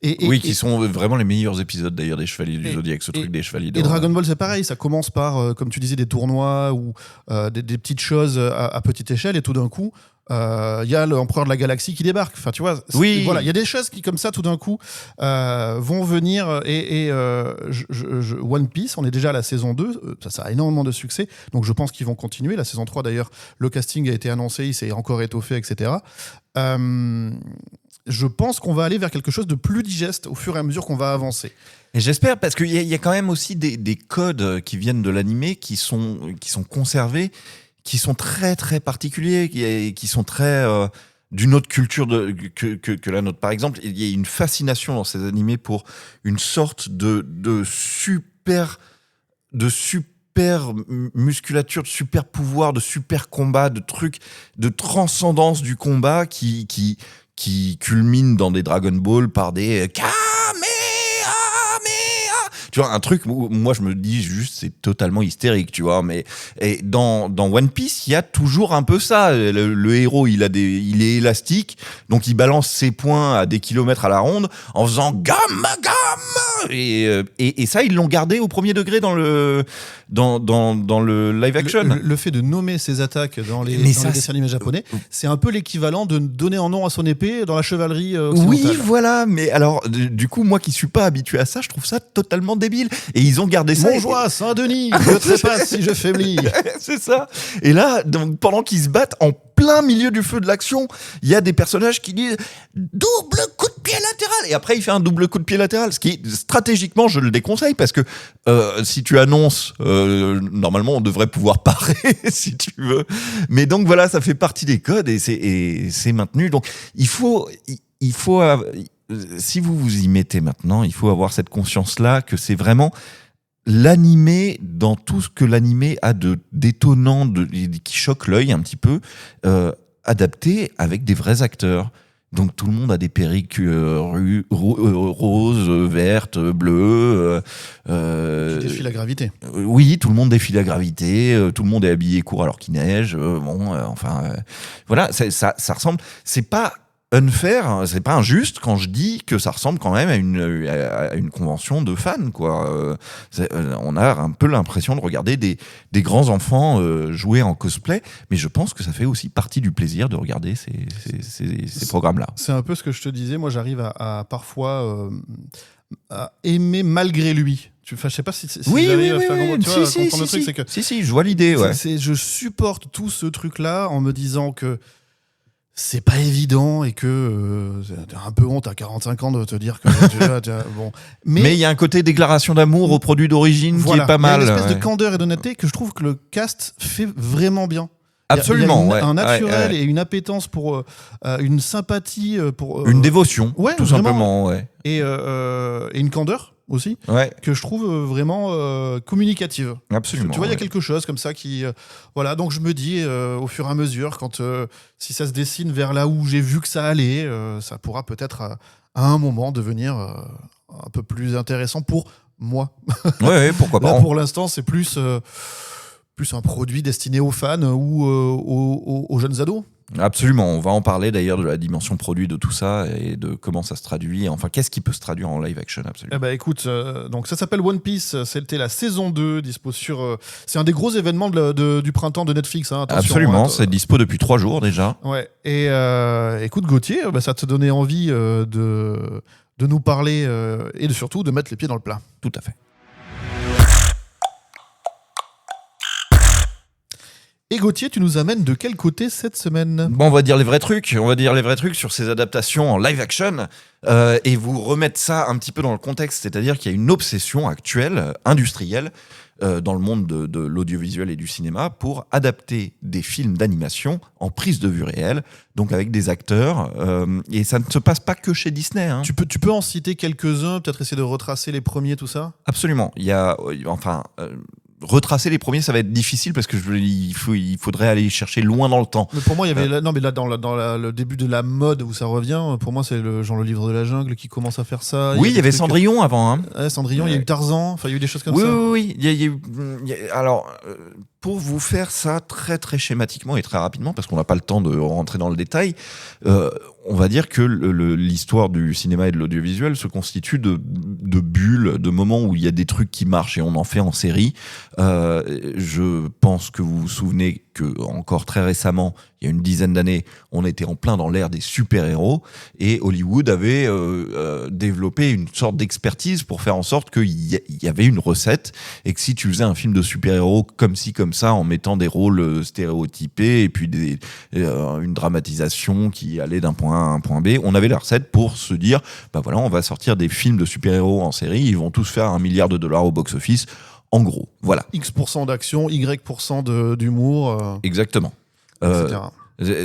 Qui sont vraiment les meilleurs épisodes d'ailleurs des Chevaliers du Zodiaque, ce truc des Chevaliers d'Or. Et Dragon Ball, c'est pareil, ça commence par, comme tu disais, des tournois ou des petites choses à petite échelle, et tout d'un coup, il y a l'empereur de la galaxie qui débarque. Enfin, tu vois, voilà, il y a des choses qui, comme ça, tout d'un coup, vont venir. One Piece, on est déjà à la saison 2, ça a énormément de succès, donc je pense qu'ils vont continuer. La saison 3, d'ailleurs, le casting a été annoncé, il s'est encore étoffé, etc. Je pense qu'on va aller vers quelque chose de plus digeste au fur et à mesure qu'on va avancer. Et j'espère, parce qu'il y a quand même aussi des codes qui viennent de l'animé, qui sont conservés, qui sont très très particuliers, qui sont très d'une autre culture que la nôtre. Par exemple, il y a une fascination dans ces animés pour une sorte de super musculature, de super pouvoir, de super combat, de trucs, de transcendance du combat qui culmine dans des Dragon Ball par des tu vois, un truc où moi je me dis juste c'est totalement hystérique, tu vois. Mais et dans One Piece, il y a toujours un peu ça. Le héros, il est élastique, donc il balance ses poings à des kilomètres à la ronde en faisant gamme. Et ça, ils l'ont gardé au premier degré dans le live action. Le fait de nommer ses attaques dans les dessins animés japonais, c'est un peu l'équivalent de donner un nom à son épée dans la chevalerie occidentale. Oui, voilà. Mais alors, du coup, moi qui suis pas habitué à ça, je trouve ça totalement débile. Et ils ont gardé ça. Bonjour, Saint-Denis, je trépasse si je faiblis. C'est ça. Et là, donc, pendant qu'ils se battent en plein milieu du feu de l'action, il y a des personnages qui disent double coup de pied latéral, et après il fait un double coup de pied latéral, ce qui stratégiquement je le déconseille, parce que si tu annonces normalement on devrait pouvoir parer si tu veux, mais donc voilà, ça fait partie des codes et c'est maintenu. Donc il faut si vous vous y mettez maintenant, il faut avoir cette conscience là que c'est vraiment l'animé, dans tout ce que l'animé a de d'étonnant, qui choque l'œil un petit peu, adapté avec des vrais acteurs. Donc tout le monde a des perruques roses, vertes, bleues. Qui défie la gravité. Oui, tout le monde défie la gravité, tout le monde est habillé court alors qu'il neige. Voilà, ça ressemble. C'est pas unfair, c'est pas injuste quand je dis que ça ressemble quand même à une convention de fans, quoi. On a un peu l'impression de regarder des grands enfants jouer en cosplay, mais je pense que ça fait aussi partie du plaisir de regarder ces programmes-là. C'est un peu ce que je te disais. Moi, j'arrive à parfois à aimer malgré lui. Je sais pas si j'arrive à faire comprendre. Tu vois, comprendre le truc, c'est que si, je vois l'idée. Ouais. Je supporte tout ce truc-là en me disant que c'est pas évident et que t'as un peu honte à 45 ans de te dire que bon. Mais il y a un côté déclaration d'amour aux produits d'origine qui est pas mal. Il y a une espèce de candeur et d'honnêteté que je trouve que le cast fait vraiment bien. Absolument, il y a un naturel et une appétence pour une sympathie pour une dévotion, tout vraiment. simplement, ouais. Et une candeur aussi, que je trouve vraiment communicative. Absolument. Tu vois, il y a quelque chose comme ça qui voilà, donc je me dis au fur et à mesure quand si ça se dessine vers là où j'ai vu que ça allait, ça pourra peut-être à un moment devenir un peu plus intéressant pour moi. Ouais, pourquoi pas. Là, pour l'instant, c'est plus un produit destiné aux fans ou aux jeunes ados. Absolument, on va en parler d'ailleurs de la dimension produit de tout ça et de comment ça se traduit, enfin qu'est-ce qui peut se traduire en live action, absolument. Eh ben écoute, donc ça s'appelle One Piece, c'était la saison 2, dispo sur... c'est un des gros événements du printemps de Netflix. Hein, attention, absolument, c'est dispo depuis 3 jours déjà. Ouais, et écoute Gauthier, ça te donnait envie de nous parler et surtout de mettre les pieds dans le plat. Tout à fait. Et Gauthier, tu nous amènes de quel côté cette semaine ? Bon, on va dire les vrais trucs. On va dire les vrais trucs sur ces adaptations en live action et vous remettre ça un petit peu dans le contexte. C'est-à-dire qu'il y a une obsession actuelle, industrielle, dans le monde de l'audiovisuel et du cinéma pour adapter des films d'animation en prise de vue réelle, donc avec des acteurs. Et ça ne se passe pas que chez Disney. Hein. Tu peux en citer quelques-uns, peut-être essayer de retracer les premiers, tout ça ? Absolument. Il y a... retracer les premiers, ça va être difficile parce que il faudrait aller chercher loin dans le temps. Mais pour moi, il y avait dans le début de la mode où ça revient. Pour moi, c'est le livre de la jungle qui commence à faire ça. Oui, il y avait Cendrillon avant. Hein. Ouais, Cendrillon, il y a eu Tarzan. Enfin, il y a eu des choses comme ça. Oui. Alors, pour vous faire ça très très schématiquement et très rapidement, parce qu'on n'a pas le temps de rentrer dans le détail, on va dire que l'histoire du cinéma et de l'audiovisuel se constitue de bulles, de moments où il y a des trucs qui marchent et on en fait en série. Je pense que vous vous souvenez que encore très récemment, il y a une dizaine d'années, on était en plein dans l'ère des super-héros et Hollywood avait développé une sorte d'expertise pour faire en sorte qu'il y avait une recette et que si tu faisais un film de super-héros comme ci, comme ça, en mettant des rôles stéréotypés et puis une dramatisation qui allait d'un point A à un point B, on avait la recette pour se dire, bah voilà, on va sortir des films de super-héros en série, ils vont tous faire $1 milliard au box-office. En gros, voilà. X% d'action, Y% d'humour. Exactement. Etc.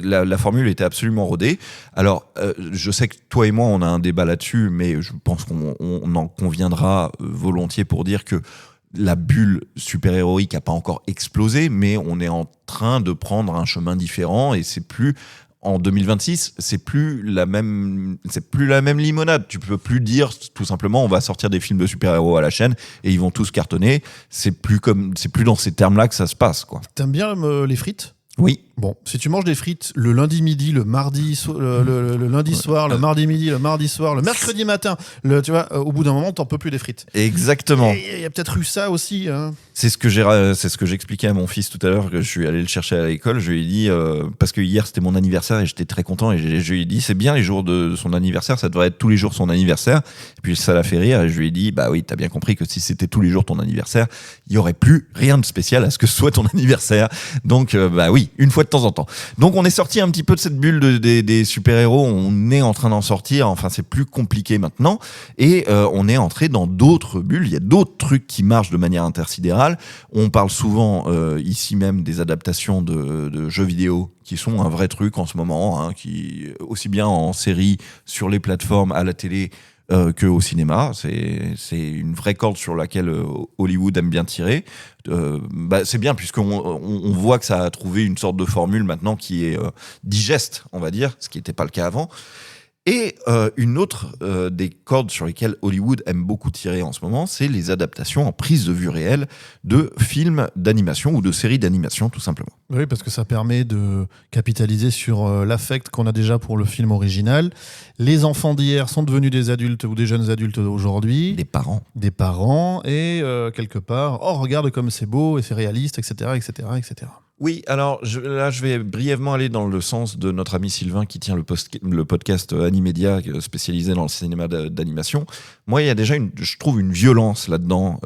La formule était absolument rodée. Alors, je sais que toi et moi, on a un débat là-dessus, mais je pense qu'on en conviendra volontiers pour dire que la bulle super-héroïque n'a pas encore explosé, mais on est en train de prendre un chemin différent et c'est plus... En 2026, c'est plus la même limonade. Tu peux plus dire tout simplement on va sortir des films de super-héros à la chaîne et ils vont tous cartonner. C'est plus dans ces termes-là que ça se passe, quoi. T'aimes bien les frites ? Oui. Bon, si tu manges des frites le lundi midi, le mardi, le lundi soir, le mardi midi, le mardi soir, le mercredi matin, tu vois, au bout d'un moment, t'en peux plus des frites. Exactement. Il y a peut-être eu ça aussi. Hein. C'est ce que j'expliquais à mon fils tout à l'heure, que je suis allé le chercher à l'école. Je lui ai dit, parce que hier c'était mon anniversaire et j'étais très content, et je lui ai dit, c'est bien les jours de son anniversaire, ça devrait être tous les jours son anniversaire. Et puis ça l'a fait rire, et je lui ai dit, bah oui, t'as bien compris que si c'était tous les jours ton anniversaire, il y aurait plus rien de spécial à ce que ce soit ton anniversaire. Donc, bah oui, une fois de temps en temps. Donc on est sorti un petit peu de cette bulle des super-héros, on est en train d'en sortir, enfin c'est plus compliqué maintenant, et on est entré dans d'autres bulles, il y a d'autres trucs qui marchent de manière intersidérale. On parle souvent ici même des adaptations de jeux vidéo qui sont un vrai truc en ce moment, hein, qui aussi bien en série, sur les plateformes, à la télé, que au cinéma. C'est une vraie corde sur laquelle Hollywood aime bien tirer. C'est bien puisqu'on voit que ça a trouvé une sorte de formule maintenant qui est digeste, on va dire, ce qui n'était pas le cas avant. Et une autre des cordes sur lesquelles Hollywood aime beaucoup tirer en ce moment, c'est les adaptations en prise de vue réelle de films d'animation ou de séries d'animation, tout simplement. Oui, parce que ça permet de capitaliser sur l'affect qu'on a déjà pour le film original. Les enfants d'hier sont devenus des adultes ou des jeunes adultes d'aujourd'hui. Des parents. Des parents, et quelque part, oh, regarde comme c'est beau et c'est réaliste, etc., etc., etc. Oui, alors là, je vais brièvement aller dans le sens de notre ami Sylvain qui tient le podcast Animédia spécialisé dans le cinéma d'animation. Moi, il y a déjà, je trouve, une violence là-dedans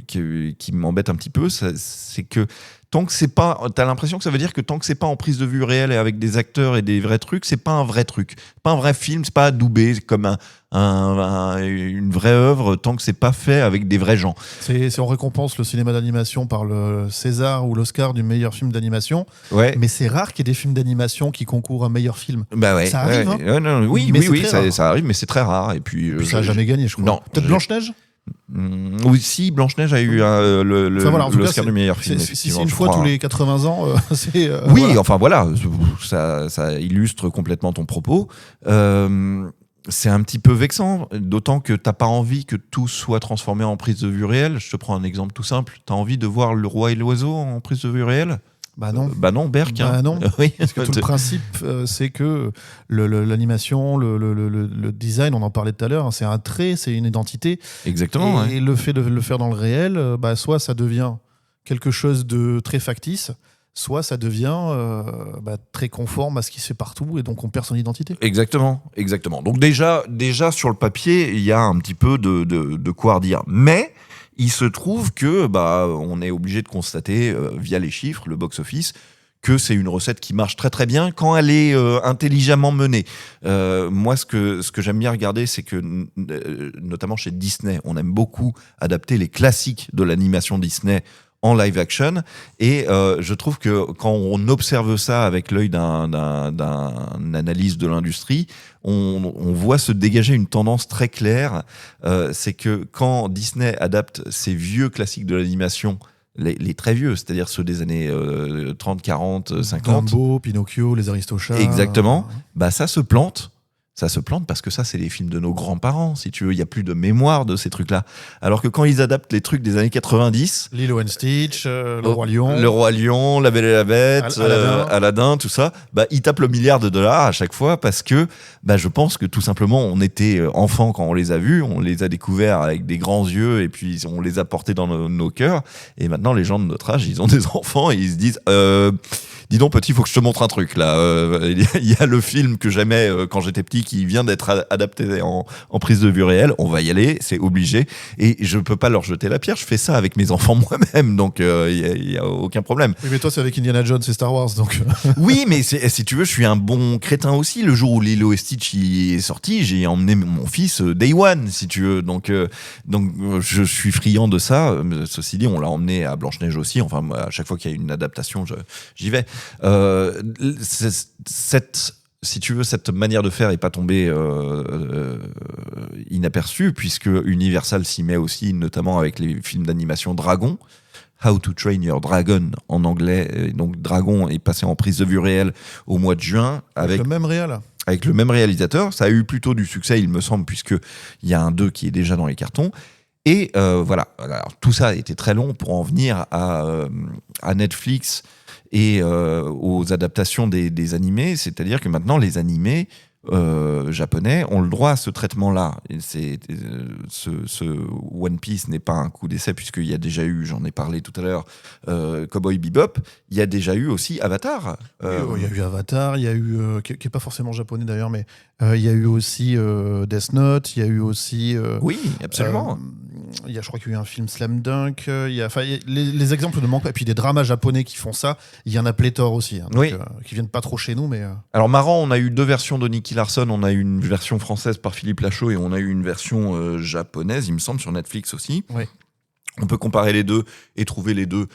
qui m'embête un petit peu. C'est que tant que c'est pas, t'as l'impression que ça veut dire que tant que c'est pas en prise de vue réelle et avec des acteurs et des vrais trucs, c'est pas un vrai truc, pas un vrai film, c'est pas adoubé comme une vraie œuvre tant que c'est pas fait avec des vrais gens. On récompense le cinéma d'animation par le César ou l'Oscar du meilleur film d'animation, Ouais. mais c'est rare qu'il y ait des films d'animation qui concourent un meilleur film. Bah ouais, Ça arrive, ouais. hein. Non, oui, Mais c'est oui, très rare. ça arrive, mais c'est très rare. Et puis, Puis ça n'a jamais gagné, je crois. Non. Peut-être Blanche-Neige. Oui, si Blanche-Neige a eu Enfin, voilà, en tout cas, l'Oscar du meilleur film. Si c'est effectivement, une je fois crois. tous les 80 ans, c'est. Oui, voilà. enfin voilà, ça illustre complètement ton propos. C'est un petit peu vexant, d'autant que t'as pas envie que tout soit transformé en prise de vue réelle. Je te prends un exemple tout simple. T'as envie de voir Le Roi et l'Oiseau en prise de vue réelle ? Bah non. Bah non, Berk. Bah non. Oui. Parce que tout le principe, c'est que l'animation, le design, on en parlait tout à l'heure, hein, c'est un trait, c'est une identité. Exactement. Et le fait de le faire dans le réel, soit ça devient quelque chose de très factice, soit ça devient très conforme à ce qui se fait partout, et donc on perd son identité. Exactement. Donc déjà sur le papier, il y a un petit peu de quoi redire. Mais il se trouve que on est obligé de constater via les chiffres, le box-office, que c'est une recette qui marche très très bien quand elle est intelligemment menée. Moi, ce que j'aime bien regarder, c'est que notamment chez Disney, on aime beaucoup adapter les classiques de l'animation Disney en live action, et je trouve que quand on observe ça avec l'œil d'un analyse de l'industrie, on voit se dégager une tendance très claire, c'est que quand Disney adapte ces vieux classiques de l'animation, les très vieux, c'est-à-dire ceux des années 30, 40, 50, Dumbo, Pinocchio, les Aristochats. exactement, ça se plante. Ça se plante parce que ça, c'est les films de nos grands-parents, si tu veux. Il n'y a plus de mémoire de ces trucs-là. Alors que quand ils adaptent les trucs des années 90... Lilo and Stitch, Le Roi Lion. Le Roi Lion, La Belle et la Bête, Aladdin, tout ça, ils tapent le milliard de dollars à chaque fois parce que je pense que tout simplement, on était enfants quand on les a vus, on les a découverts avec des grands yeux et puis on les a portés dans nos cœurs. Et maintenant, les gens de notre âge, ils ont des enfants et ils se disent... dis donc petit, faut que je te montre un truc là. Il y a le film que j'aimais quand j'étais petit qui vient d'être adapté en prise de vue réelle. On va y aller, c'est obligé. Et je peux pas leur jeter la pierre. Je fais ça avec mes enfants moi-même, donc il y a aucun problème. Oui, mais toi, c'est avec Indiana Jones et Star Wars, donc. Oui, mais si tu veux, je suis un bon crétin aussi. Le jour où Lilo et Stitch y est sorti, j'ai emmené mon fils Day One, si tu veux. Donc je suis friand de ça. Ceci dit, on l'a emmené à Blanche-Neige aussi. Enfin, à chaque fois qu'il y a une adaptation, j'y vais. Si tu veux, cette manière de faire n'est pas tombée inaperçue, puisque Universal s'y met aussi, notamment avec les films d'animation Dragon. How to Train Your Dragon en anglais. Et donc Dragon est passé en prise de vue réelle au mois de juin avec le même réal. Avec le même réalisateur. Ça a eu plutôt du succès, il me semble, puisqu'il y a un 2 qui est déjà dans les cartons. Et voilà. Alors, tout ça a été très long pour en venir à Netflix et aux adaptations des animés. C'est-à-dire que maintenant, les animés japonais ont le droit à ce traitement-là. Et ce One Piece n'est pas un coup d'essai, puisqu'il y a déjà eu, j'en ai parlé tout à l'heure, Cowboy Bebop. Il y a déjà eu aussi Avatar. Il y a eu Avatar, il y a eu, qui n'est pas forcément japonais d'ailleurs, mais il y a eu aussi Death Note, il y a eu aussi... oui, absolument. Je crois qu'il y a eu un film Slam Dunk, les exemples ne manquent pas. Et puis des dramas japonais qui font ça, il y en a pléthore aussi, donc, oui. Qui viennent pas trop chez nous. Mais Alors marrant, on a eu 2 versions de Nicky Larson, on a eu une version française par Philippe Lachaud et on a eu une version japonaise, il me semble, sur Netflix aussi. Oui. On peut comparer les deux et trouver les deux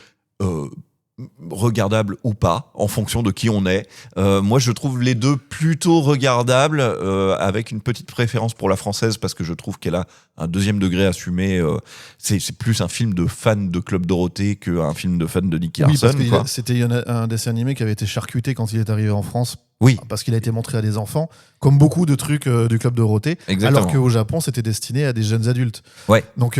regardables ou pas, en fonction de qui on est. Moi, je trouve les deux plutôt regardables, avec une petite préférence pour la française, parce que je trouve qu'elle a un deuxième degré assumé. C'est plus un film de fan de Club Dorothée qu'un film de fan de Nicky Larson. Oui, parce que c'était un dessin animé qui avait été charcuté quand il est arrivé en France Oui. Parce qu'il a été montré à des enfants, comme beaucoup de trucs du Club Dorothée, Exactement. alors qu'au Japon, c'était destiné à des jeunes adultes. Ouais. Donc,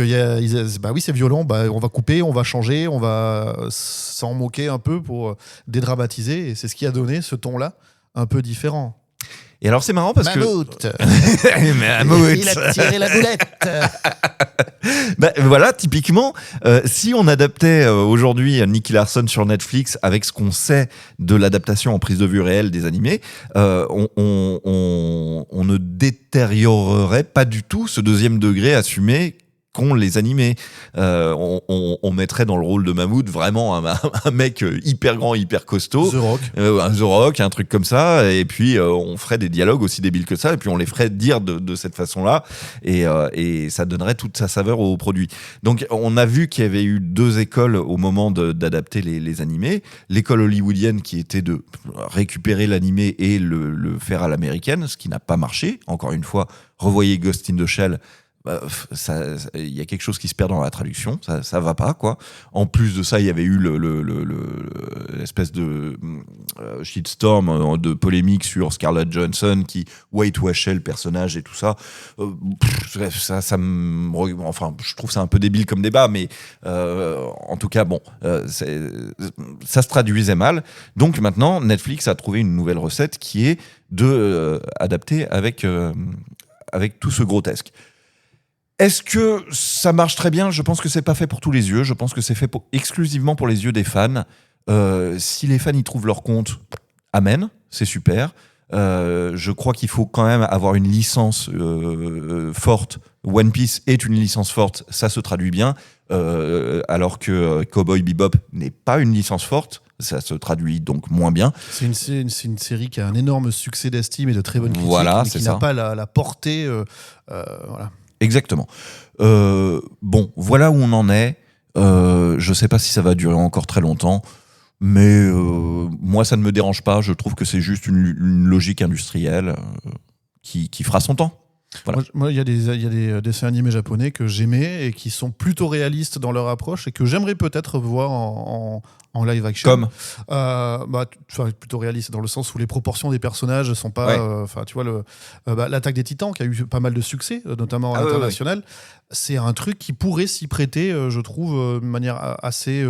bah oui, c'est violent, bah, on va couper, on va changer, on va s'en moquer un peu pour dédramatiser, et c'est ce qui a donné ce ton-là un peu différent. Et alors c'est marrant parce Mammouth. que Il a tiré la boulette. bah, voilà, typiquement, si on adaptait aujourd'hui Nicky Larson sur Netflix avec ce qu'on sait de l'adaptation en prise de vue réelle des animés, on ne détériorerait pas du tout ce deuxième degré assumé qu'ont les animés. On mettrait dans le rôle de Mammouth vraiment un mec hyper grand, hyper costaud. The Rock. Un The Rock, un truc comme ça, et puis on ferait des dialogues aussi débiles que ça, et puis on les ferait dire de cette façon-là, et ça donnerait toute sa saveur au produit. Donc on a vu qu'il y avait eu deux écoles au moment d'adapter les animés. L'école hollywoodienne qui était de récupérer l'animé et le faire à l'américaine, ce qui n'a pas marché. Encore une fois, revoyez Ghost in the Shell, il y a quelque chose qui se perd dans la traduction, ça va pas, quoi. En plus de ça, il y avait eu l'espèce de shitstorm, de polémique sur Scarlett Johansson qui whitewashait le personnage et tout ça. Enfin, je trouve ça un peu débile comme débat, mais en tout cas, bon, ça se traduisait mal. Donc maintenant, Netflix a trouvé une nouvelle recette qui est de adapter avec tout ce grotesque. Est-ce que ça marche très bien ? Je pense que c'est pas fait pour tous les yeux. Je pense que c'est fait exclusivement pour les yeux des fans. Si les fans y trouvent leur compte, amen, c'est super. Je crois qu'il faut quand même avoir une licence forte. One Piece est une licence forte, ça se traduit bien. Alors que Cowboy Bebop n'est pas une licence forte, ça se traduit donc moins bien. C'est une série qui a un énorme succès d'estime et de très bonnes critiques, voilà, mais qui n'a pas la portée. Voilà. Exactement. Bon, voilà où on en est. Je sais pas si ça va durer encore très longtemps, mais moi ça ne me dérange pas. Je trouve que c'est juste une logique industrielle qui fera son temps. Voilà. Moi, il y a des dessins animés japonais que j'aimais et qui sont plutôt réalistes dans leur approche et que j'aimerais peut-être voir en live action. Comme plutôt réaliste dans le sens où les proportions des personnages sont pas. Tu vois, l'Attaque des Titans qui a eu pas mal de succès, notamment à l'international. C'est un truc qui pourrait s'y prêter, je trouve, de manière assez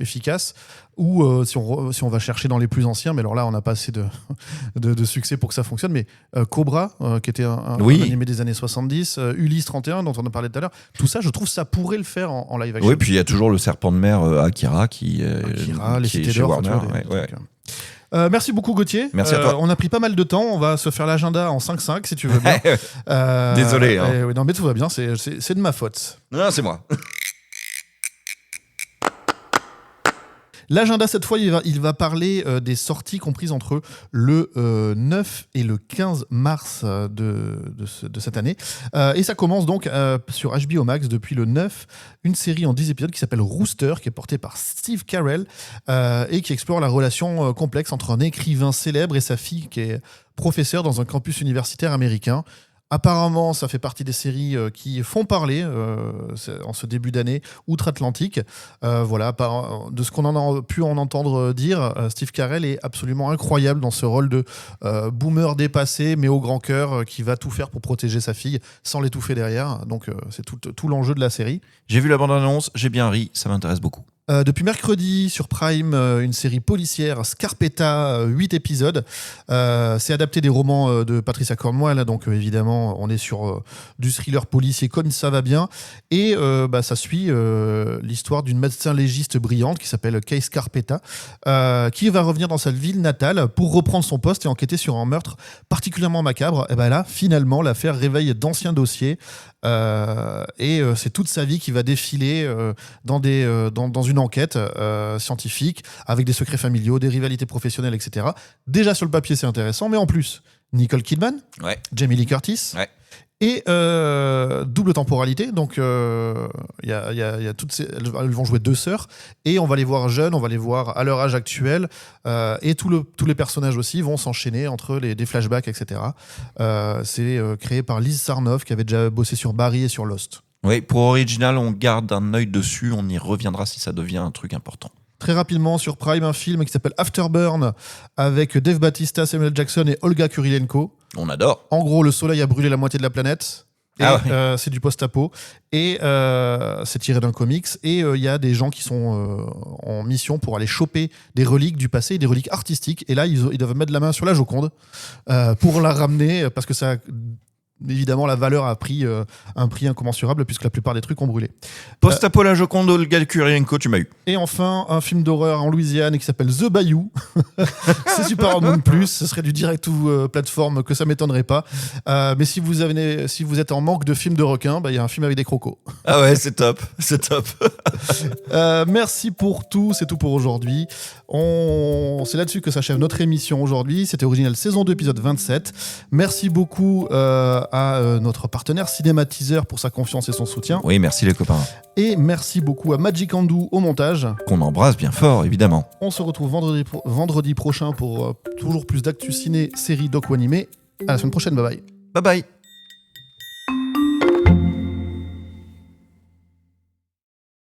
efficace. Ou si on va chercher dans les plus anciens, mais alors là, on n'a pas assez de succès pour que ça fonctionne. Mais Cobra, qui était un animé des années 70, Ulysse 31, dont on a parlé tout à l'heure, tout ça, je trouve ça pourrait le faire en live action. Oui, puis il y a toujours le serpent de mer Akira qui les qui est Cités chez d'Or. Warner. Merci beaucoup Gauthier. Merci à toi. On a pris pas mal de temps. On va se faire l'agenda en 5-5 si tu veux bien. Désolé. Oui, non mais tout va bien. C'est de ma faute. Non, c'est moi. L'agenda, cette fois, il va parler des sorties comprises entre le 9 et le 15 mars de cette année. Et ça commence donc sur HBO Max depuis le 9, une série en 10 épisodes qui s'appelle Rooster, qui est portée par Steve Carell et qui explore la relation complexe entre un écrivain célèbre et sa fille qui est professeure dans un campus universitaire américain. Apparemment, ça fait partie des séries qui font parler en ce début d'année outre-Atlantique. Voilà, de ce qu'on en a pu en entendre dire, Steve Carell est absolument incroyable dans ce rôle de boomer dépassé, mais au grand cœur, qui va tout faire pour protéger sa fille sans l'étouffer derrière. Donc, c'est tout l'enjeu de la série. J'ai vu la bande-annonce, j'ai bien ri, ça m'intéresse beaucoup. Depuis mercredi sur Prime, une série policière Scarpetta, 8 épisodes. C'est adapté des romans de Patricia Cornwell, donc évidemment on est sur du thriller policier comme ça va bien. Et ça suit l'histoire d'une médecin légiste brillante qui s'appelle Kay Scarpetta, qui va revenir dans sa ville natale pour reprendre son poste et enquêter sur un meurtre particulièrement macabre. Et là, finalement, l'affaire réveille d'anciens dossiers. C'est toute sa vie qui va défiler dans une enquête scientifique avec des secrets familiaux, des rivalités professionnelles, etc. Déjà sur le papier c'est intéressant, mais en plus Nicole Kidman, Jamie Lee Curtis et double temporalité. Donc y a toutes elles vont jouer deux sœurs et on va les voir jeunes, on va les voir à leur âge actuel et tous les personnages aussi vont s'enchaîner entre des flashbacks, etc. C'est créé par Liz Sarnoff qui avait déjà bossé sur Barry et sur Lost. Oui, pour Original, on garde un œil dessus, on y reviendra si ça devient un truc important. Très rapidement, sur Prime, un film qui s'appelle Afterburn avec Dave Bautista, Samuel Jackson et Olga Kurylenko. On adore. En gros, le soleil a brûlé la moitié de la planète. Et, c'est du post-apo. Et c'est tiré d'un comics. Et il y a des gens qui sont en mission pour aller choper des reliques du passé, des reliques artistiques. Et là, ils doivent mettre la main sur la Joconde pour la ramener, parce que ça... Évidemment, la valeur a pris un prix incommensurable puisque la plupart des trucs ont brûlé. Post-apo, la Joconde, Olga Kurylenko, tu m'as eu. Et enfin, un film d'horreur en Louisiane qui s'appelle The Bayou. C'est Super Hormone Plus. Ce serait du direct ou plateforme que ça m'étonnerait pas. Mais si vous êtes en manque de films de requins, il y a un film avec des crocos. Ah ouais, c'est top. C'est top. Merci pour tout. C'est tout pour aujourd'hui. C'est là-dessus que s'achève notre émission aujourd'hui. C'était Original saison 2, épisode 27. Merci beaucoup à notre partenaire Cinématiseur pour sa confiance et son soutien. Oui, merci les copains. Et merci beaucoup à Magic Andou au montage. Qu'on embrasse bien fort, évidemment. On se retrouve vendredi prochain pour toujours plus d'actu ciné, séries, doc ou animé. À la semaine prochaine, bye bye. Bye bye.